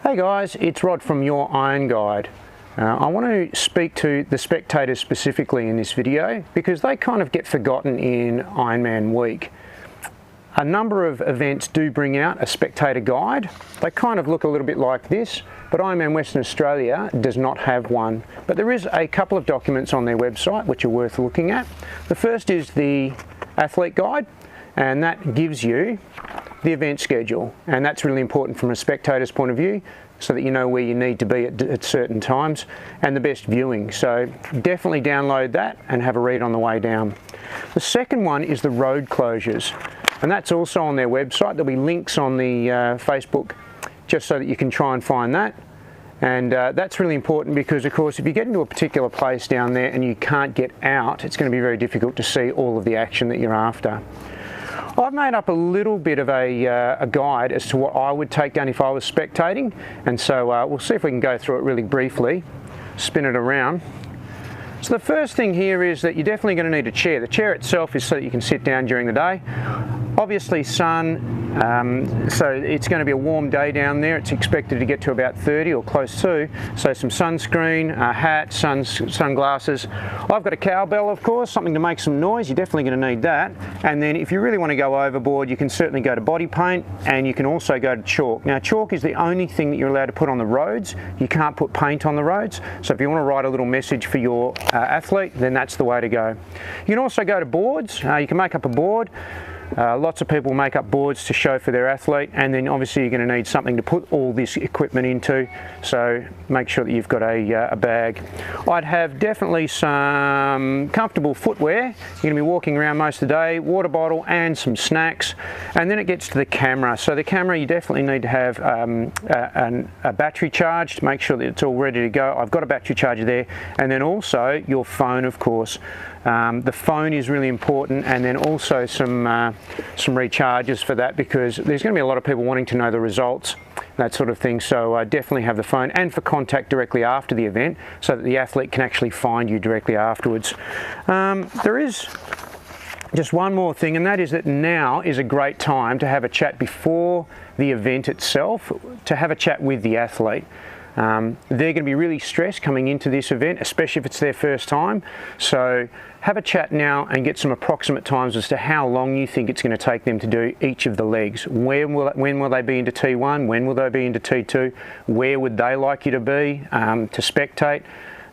Hey guys, it's Rod from YourIronGuide. I want to speak to the spectators specifically in this video because they kind of get forgotten in Ironman week. A number of events do bring out a spectator guide. They kind of look a little bit like this, but Ironman Western Australia does not have one. But there is a couple of documents on their website which are worth looking at. The first is the athlete guide, and that gives you the event schedule, and that's really important from a spectator's point of view so that you know where you need to be at certain times and the best viewing. So definitely download that and have a read on the way down. The second one is the road closures, and that's also on their website. There'll be links on the Facebook just so that you can try and find that. And that's really important because, of course, if you get into a particular place down there and you can't get out, it's going to be very difficult to see all of the action that you're after. I've made up a little bit of a guide as to what I would take down if I was spectating, and so we'll see if we can go through it really briefly, spin it around. So the first thing here is that you're definitely going to need a chair. The chair itself is so that you can sit down during the day. Obviously sun, so it's going to be a warm day down there. It's expected to get to about 30 or close to, so some sunscreen, a hat, sunglasses. I've got a cowbell, of course, something to make some noise. You're definitely going to need that. And then if you really want to go overboard, you can certainly go to body paint, and you can also go to chalk. Now chalk is the only thing that you're allowed to put on the roads. You can't put paint on the roads, so if you want to write a little message for your athlete, then that's the way to go. You can also go to boards. You can make up a board. Lots of people make up boards to show for their athlete, and then obviously you're going to need something to put all this equipment into, so make sure that you've got a bag. I'd have definitely some comfortable footwear. You're going to be walking around most of the day, water bottle and some snacks, and then it gets to the camera. So the camera, you definitely need to have a battery charged, make sure that it's all ready to go. I've got a battery charger there, and then also your phone, of course. The phone is really important, and then also some recharges for that, because there's going to be a lot of people wanting to know the results, that sort of thing. So definitely have the phone, and for contact directly after the event so that the athlete can actually find you directly afterwards. There is just one more thing, and that is that now is a great time to have a chat before the event itself, to have a chat with the athlete. They're going to be really stressed coming into this event, especially if it's their first time. So have a chat now and get some approximate times as to how long you think it's going to take them to do each of the legs. When will they be into T1? When will they be into T2? Where would they like you to be to spectate?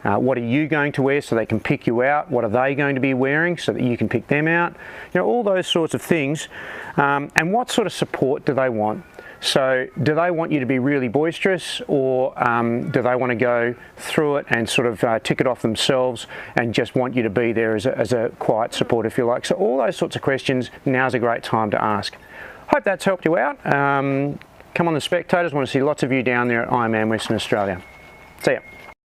What are you going to wear so they can pick you out? What are they going to be wearing so that you can pick them out? You know, all those sorts of things. And what sort of support do they want? So do they want you to be really boisterous, or do they want to go through it and sort of tick it off themselves and just want you to be there as a quiet support, if you like? So all those sorts of questions, now's a great time to ask. Hope that's helped you out. Come on the Spectators, want to see lots of you down there at Ironman Western Australia. See ya.